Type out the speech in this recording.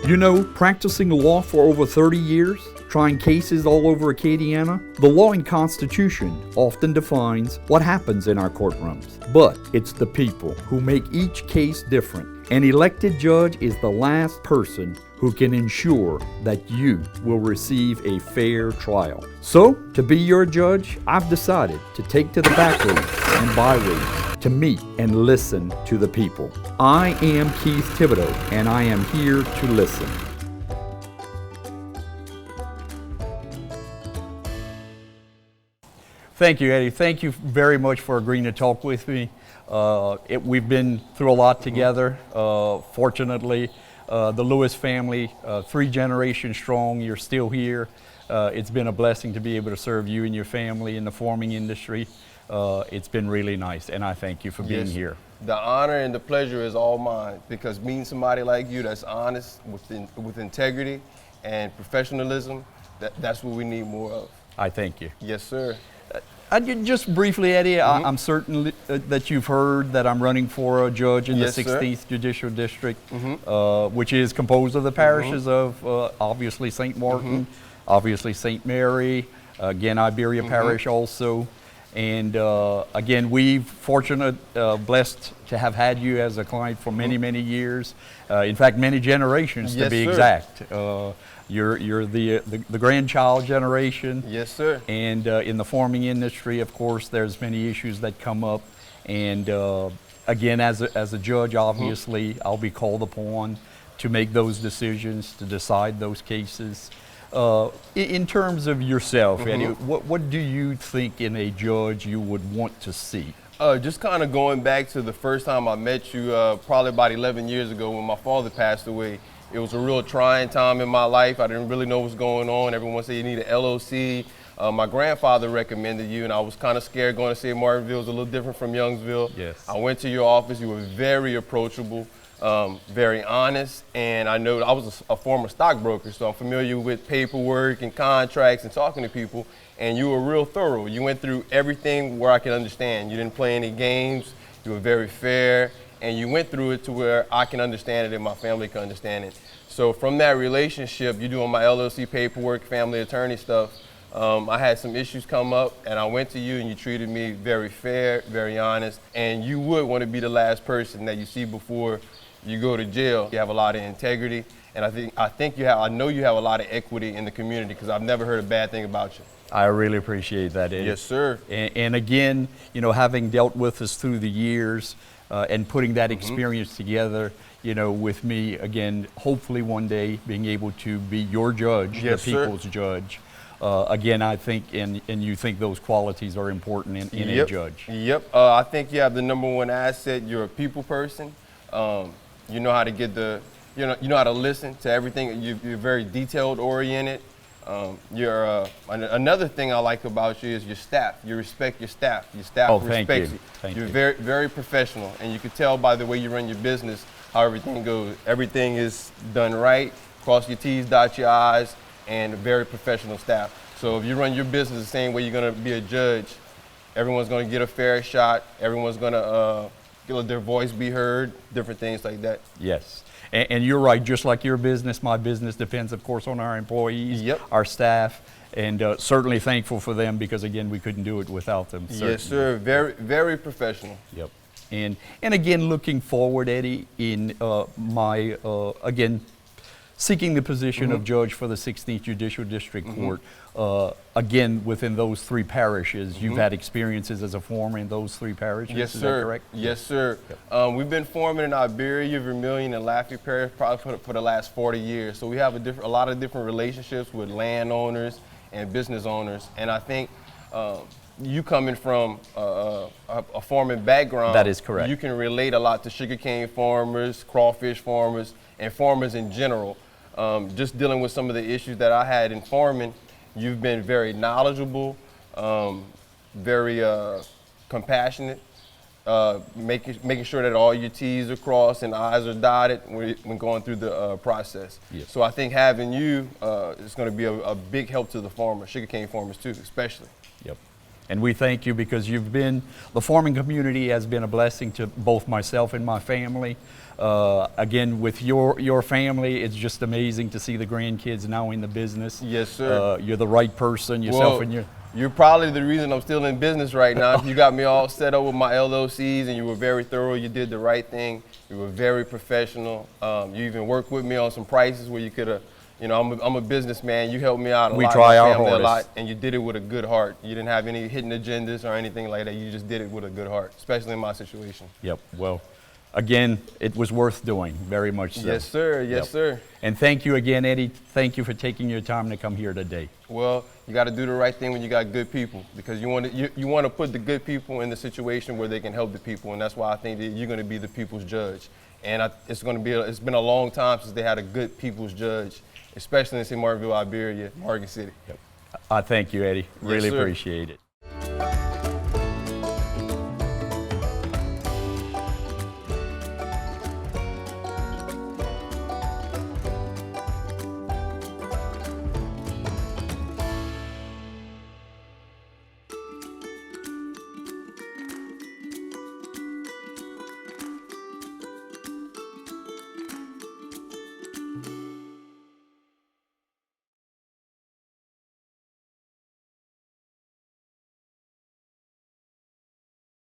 You know, practicing law for over 30 years, trying cases all over Acadiana, the law and Constitution often defines what happens in our courtrooms. But it's the people who make each case different. An elected judge is the last person who can ensure that you will receive a fair trial. So, to be your judge, I've decided to take to the back roads and byways to meet and listen to the people. I am Keith Thibodeaux, and I am here to listen. Thank you, Eddie. Thank you very much for agreeing to talk with me. We've been through a lot together. Fortunately, the Lewis family, 3 generations strong, you're still here. It's been a blessing to be able to serve you and your family in the farming industry. It's been really nice, and I thank you for being here. The honor and the pleasure is all mine, because meeting somebody like you that's honest, with integrity and professionalism, that's what we need more of. I thank you. Yes, sir. Just briefly, Eddie, I'm certain that you've heard that I'm running for a judge in the 16th Judicial District, which is composed of the parishes of obviously St. Martin, obviously St. Mary, again Iberia Parish also. And again, we've blessed to have had you as a client for many, many years. In fact, many generations to be exact. You're the grandchild generation. Yes, sir. And in the farming industry, of course, there's many issues that come up. And again, as a judge, obviously, I'll be called upon to make those decisions, to decide those cases. In terms of yourself, Eddie, what do you think in a judge you would want to see? Just kind of going back to the first time I met you, probably about 11 years ago when my father passed away. It was a real trying time in my life. I didn't really know what was going on. Everyone said you need an LOC. My grandfather recommended you, and I was kind of scared going to St. Martinville. It was a little different from Youngsville. Yes. I went to your office. You were very approachable, very honest, and I know I was a former stockbroker, so I'm familiar with paperwork and contracts and talking to people, and you were real thorough. You went through everything where I could understand. You didn't play any games. You were very fair. And you went through it to where I can understand it and my family can understand it. So from that relationship, you doing my LLC paperwork, family attorney stuff, I had some issues come up, and I went to you and you treated me very fair, very honest, and you would want to be the last person that you see before you go to jail. You have a lot of integrity, and I know you have a lot of equity in the community, because I've never heard a bad thing about you. I really appreciate that, Eddie. Yes, sir. And again, you know, having dealt with us through the years, and putting that experience together, you know, with me, again, hopefully one day being able to be your judge, the people's judge. Again, I think, and you think those qualities are important in a judge. Yep. I think you have the number one asset. You're a people person. You know how to get you know how to listen to everything. You're very detailed oriented. Another thing I like about you is your staff. You respect your staff. Your staff respects you. Thank You're you. very, very professional, and you can tell by the way you run your business how everything goes. Everything is done right. Cross your T's, dot your I's, and a very professional staff. So if you run your business the same way you're going to be a judge, everyone's going to get a fair shot. Everyone's going to let their voice be heard. Different things like that. Yes. And you're right, just like your business, my business depends, of course, on our employees, our staff, and certainly thankful for them, because, again, we couldn't do it without them. Certainly. Yes, sir. Very, very professional. Yep. And again, looking forward, Eddie, in my, again, seeking the position of judge for the 16th Judicial District Court. Again, within those 3 parishes, you've had experiences as a foreman in those 3 parishes. Yes, is sir. That correct? Yes, sir. Yep. We've been foreman in Iberia, Vermilion, and Lafayette Parish probably for the last 40 years. So we have a lot of different relationships with landowners and business owners. And I think you coming from a farming background, that is correct. You can relate a lot to sugarcane farmers, crawfish farmers, and farmers in general. Just dealing with some of the issues that I had in farming, you've been very knowledgeable, very compassionate, making sure that all your T's are crossed and I's are dotted when going through the process. Yes. So I think having you is going to be a big help to the farmers, sugarcane farmers too, especially. Yep. And we thank you because the farming community has been a blessing to both myself and my family. Again, with your family, it's just amazing to see the grandkids now in the business. Yes, sir. You're the right person, yourself and your... You're probably the reason I'm still in business right now. You got me all set up with my LLCs, and you were very thorough. You did the right thing. You were very professional. You even worked with me on some prices where you could have, you know, I'm a businessman. You helped me out a lot. We try our family hardest. A lot, and you did it with a good heart. You didn't have any hidden agendas or anything like that. You just did it with a good heart, especially in my situation. Yep. Well, again, it was worth doing, very much so. Yes, sir. Yes, sir. And thank you again, Eddie. Thank you for taking your time to come here today. Well, you got to do the right thing when you got good people, because you want to put the good people in the situation where they can help the people, and that's why I think that you're going to be the people's judge. And it's been a long time since they had a good people's judge, especially in St. Martinville, Iberia, Morgan City. Yep. I thank you, Eddie. Really Yes, sir. appreciate it.